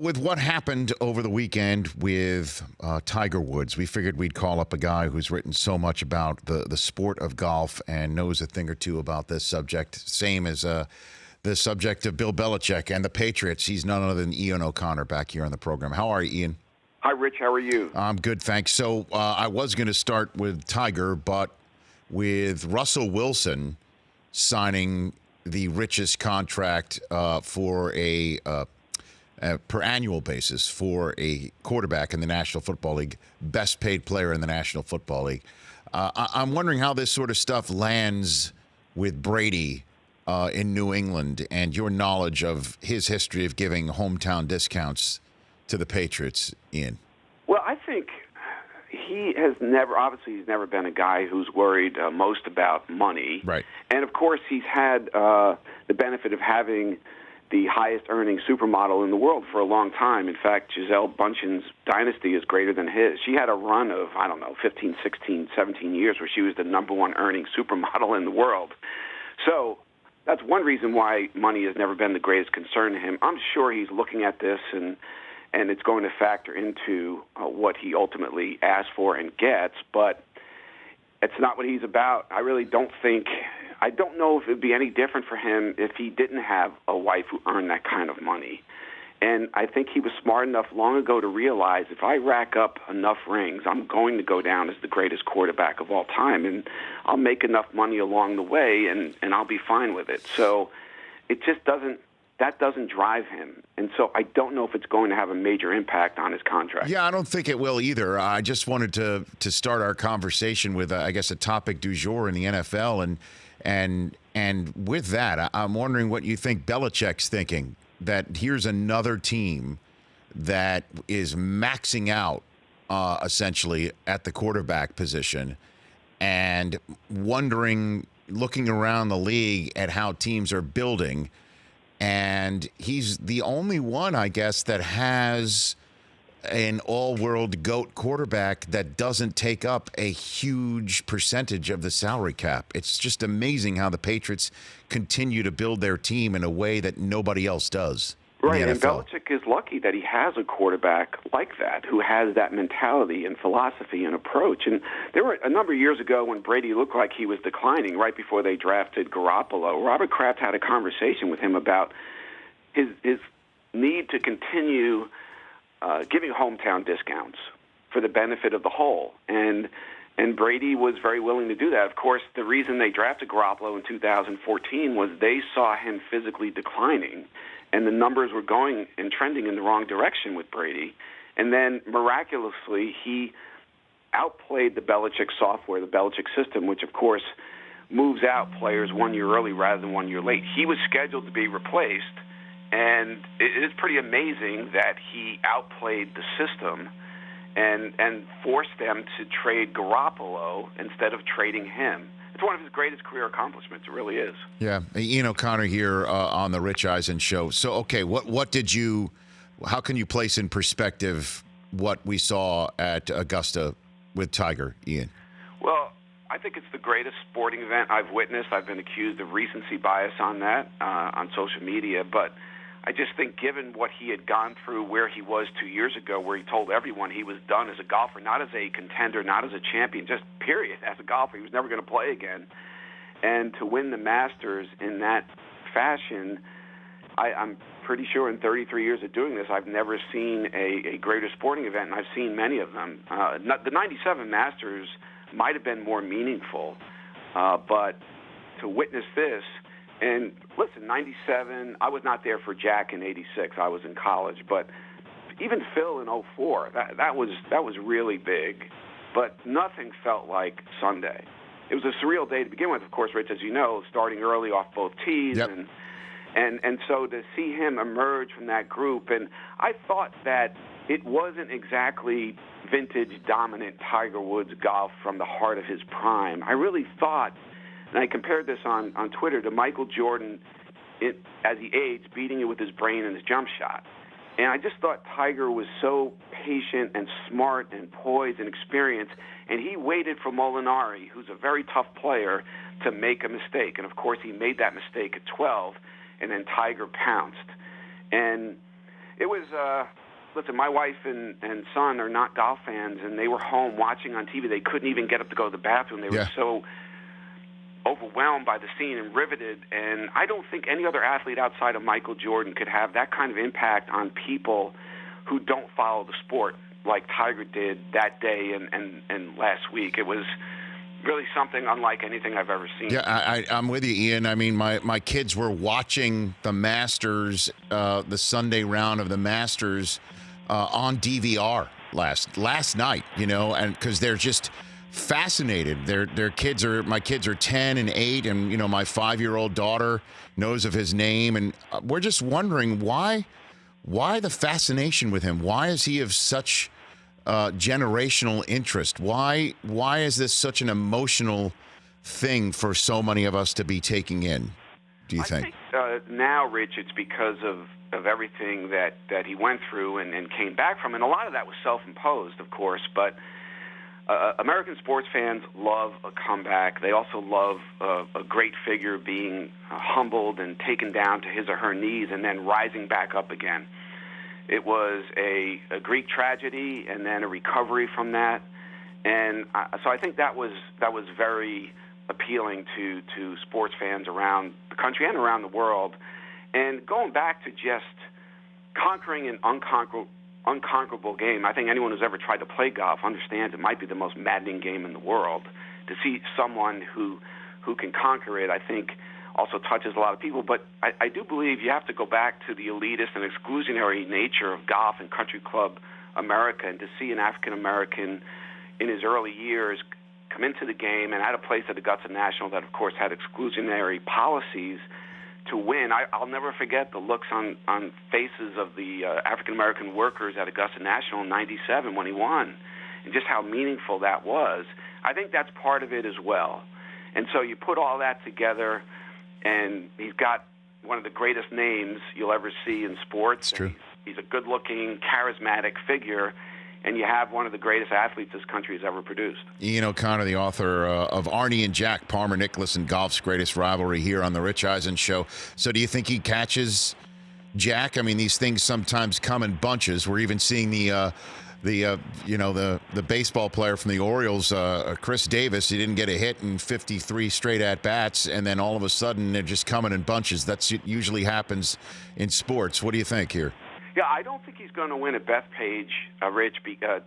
With what happened over the weekend with Tiger Woods, we figured we'd call up a guy who's written so much about the sport of golf and knows a thing or two about this subject. Same as the subject of Bill Belichick and the Patriots. He's none other than Ian O'Connor back here on the program. How are you, Ian? Hi, Rich. How are you? I'm good, thanks. So I was going to start with Tiger, but with Russell Wilson signing the richest contract for a per annual basis for a quarterback in the National Football League, best paid player in the National Football League. I'm wondering how this sort of stuff lands with Brady in New England and your knowledge of his history of giving hometown discounts to the Patriots, Ian. Well, I think he's never been a guy who's worried most about money. Right. And, of course, he's had the benefit of having the highest earning supermodel in the world for a long time. In fact, Gisele Bündchen's dynasty is greater than his. She had a run of, 15, 16, 17 years where she was the number one earning supermodel in the world. So that's one reason why money has never been the greatest concern to him. I'm sure he's looking at this and it's going to factor into what he ultimately asks for and gets, but it's not what he's about. I don't know if it would be any different for him if he didn't have a wife who earned that kind of money. And I think he was smart enough long ago to realize if I rack up enough rings, I'm going to go down as the greatest quarterback of all time, and I'll make enough money along the way, and I'll be fine with it. So it just doesn't drive him. And so I don't know if it's going to have a major impact on his contract. Yeah, I don't think it will either. I just wanted to start our conversation with, I guess, a topic du jour in the NFL. And with that, I'm wondering what you think Belichick's thinking, that here's another team that is maxing out essentially at the quarterback position and wondering, looking around the league at how teams are building. And he's the only one, I guess, that has an all-world GOAT quarterback that doesn't take up a huge percentage of the salary cap. It's just amazing how the Patriots continue to build their team in a way that nobody else does. Right, and Belichick is lucky that he has a quarterback like that who has that mentality and philosophy and approach. And there were a number of years ago when Brady looked like he was declining right before they drafted Garoppolo. Robert Kraft had a conversation with him about his need to continue giving hometown discounts for the benefit of the whole. And Brady was very willing to do that. Of course, the reason they drafted Garoppolo in 2014 was they saw him physically declining, and the numbers were going and trending in the wrong direction with Brady. And then, miraculously, he outplayed the Belichick software, the Belichick system, which, of course, moves out players 1 year early rather than 1 year late. He was scheduled to be replaced, and it is pretty amazing that he outplayed the system and forced them to trade Garoppolo instead of trading him. It's one of his greatest career accomplishments. It really is. Yeah, Ian O'Connor here on the Rich Eisen show. So, okay, how can you place in perspective what we saw at Augusta with Tiger, Ian? Well, I think it's the greatest sporting event I've witnessed. I've been accused of recency bias on that on social media, but I just think given what he had gone through, where he was 2 years ago, where he told everyone he was done as a golfer, not as a contender, not as a champion, just period, as a golfer, he was never going to play again. And to win the Masters in that fashion, I'm pretty sure in 33 years of doing this, I've never seen a greater sporting event, and I've seen many of them. The 97 Masters might have been more meaningful, but to witness this, and listen, 97, I was not there for Jack in 86. I was in college. But even Phil in 04, that was really big. But nothing felt like Sunday. It was a surreal day to begin with, of course, Rich, as you know, starting early off both tees. Yep. And so to see him emerge from that group, and I thought that it wasn't exactly vintage dominant Tiger Woods golf from the heart of his prime. I really thought, and I compared this on Twitter to Michael Jordan as he aged, beating it with his brain and his jump shot. And I just thought Tiger was so patient and smart and poised and experienced, and he waited for Molinari, who's a very tough player, to make a mistake. And, of course, he made that mistake at 12, and then Tiger pounced. And It was, listen, my wife and son are not golf fans, and they were home watching on TV. They couldn't even get up to go to the bathroom. They were so overwhelmed by the scene and riveted. And I don't think any other athlete outside of Michael Jordan could have that kind of impact on people who don't follow the sport like Tiger did that day and last week. It was really something unlike anything I've ever seen. Yeah, I'm with you, Ian. I mean, my kids were watching the Masters, the Sunday round of the Masters on DVR last night, and because they're just fascinated. My kids are 10 and 8, and my 5-year-old daughter knows of his name, and we're just wondering why the fascination with him? Why is he of such generational interest? Why is this such an emotional thing for so many of us to be taking in, do you think? I think now, Rich, it's because of everything that he went through and came back from. And a lot of that was self-imposed, of course. But American sports fans love a comeback. They also love a great figure being humbled and taken down to his or her knees and then rising back up again. It was a Greek tragedy and then a recovery from that. And so I think that was very appealing to sports fans around the country and around the world. And going back to just conquering an unconquerable game, I think anyone who's ever tried to play golf understands it might be the most maddening game in the world. To see someone who can conquer it, I think, also touches a lot of people. But I do believe you have to go back to the elitist and exclusionary nature of golf and country club America, and to see an African-American in his early years come into the game and had a place at Augusta National that, of course, had exclusionary policies to win. I'll never forget the looks on faces of the African-American workers at Augusta National in '97 when he won, and just how meaningful that was. I think that's part of it as well. And so you put all that together, and he's got one of the greatest names you'll ever see in sports. It's true. He's a good-looking, charismatic figure, and you have one of the greatest athletes this country has ever produced. Ian O'Connor, the author of Arnie and Jack, Palmer Nicholas and Golf's Greatest Rivalry, here on the Rich Eisen Show. So do you think he catches Jack? I mean, these things sometimes come in bunches. We're even seeing the baseball player from the Orioles, Chris Davis. He didn't get a hit in 53 straight at-bats, and then all of a sudden they're just coming in bunches. That usually happens in sports. What do you think here? Yeah, I don't think he's going to win at Bethpage, Rich,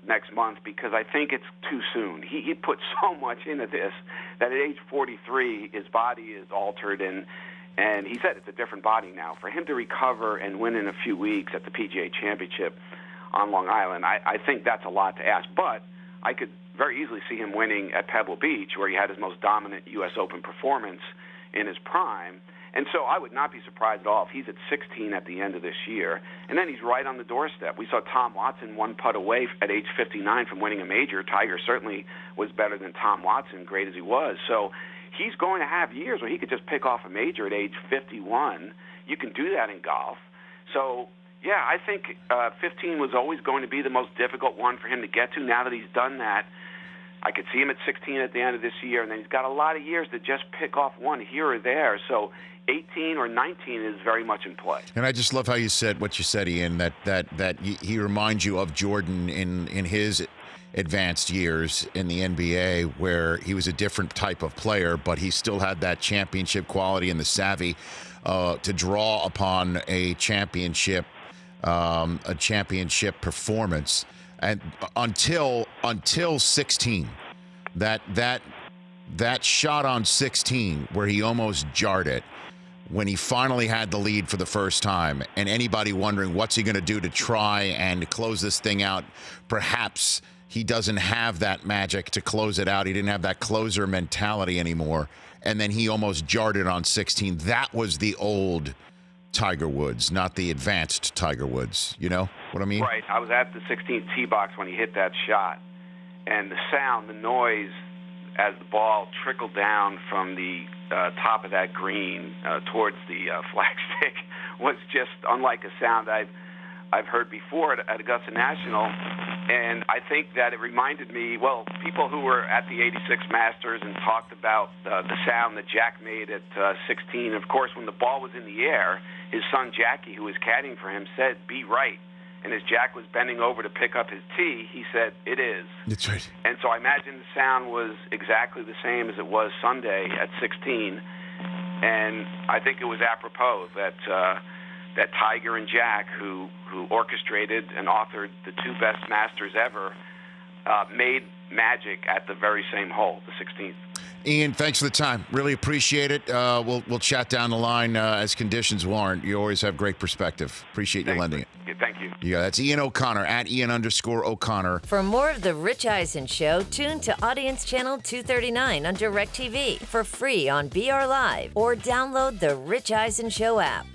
next month, because I think it's too soon. He put so much into this that at age 43, his body is altered, and he said it's a different body now. For him to recover and win in a few weeks at the PGA Championship on Long Island, I think that's a lot to ask. But I could very easily see him winning at Pebble Beach, where he had his most dominant U.S. Open performance in his prime. And so I would not be surprised at all if he's at 16 at the end of this year. And then he's right on the doorstep. We saw Tom Watson one putt away at age 59 from winning a major. Tiger certainly was better than Tom Watson, great as he was. So he's going to have years where he could just pick off a major at age 51. You can do that in golf. So, yeah, I think 15 was always going to be the most difficult one for him to get to. Now that he's done that, I could see him at 16 at the end of this year, and then he's got a lot of years to just pick off one here or there. So 18 or 19 is very much in play. And I just love how you said what you said, Ian, that he reminds you of Jordan in his advanced years in the NBA, where he was a different type of player, but he still had that championship quality and the savvy to draw upon a championship performance. And until 16, that shot on 16 where he almost jarred it, when he finally had the lead for the first time, and anybody wondering what's he going to do to try and close this thing out, perhaps he doesn't have that magic to close it out. He didn't have that closer mentality anymore, and then he almost jarred it on 16. That was the old Tiger Woods, not the advanced Tiger Woods. You know what I mean? Right. I was at the 16th tee box when he hit that shot, and the sound, the noise, as the ball trickled down from the top of that green towards the flagstick was just unlike a sound I've heard before at Augusta National. And I think that it reminded me, well, people who were at the '86 Masters and talked about the sound that Jack made at 16. Of course, when the ball was in the air, his son Jackie, who was caddying for him, said, "Be right." And as Jack was bending over to pick up his tee, he said, "It is." That's right. And so I imagine the sound was exactly the same as it was Sunday at 16. And I think it was apropos that that Tiger and Jack, who orchestrated and authored the two best Masters ever, made magic at the very same hole, the 16th. Ian, thanks for the time. Really appreciate it. We'll chat down the line as conditions warrant. You always have great perspective. Appreciate you lending it. Yeah, thank you. Yeah, that's Ian O'Connor at Ian_O'Connor. For more of The Rich Eisen Show, tune to Audience Channel 239 on DirecTV for free on BR Live or download the Rich Eisen Show app.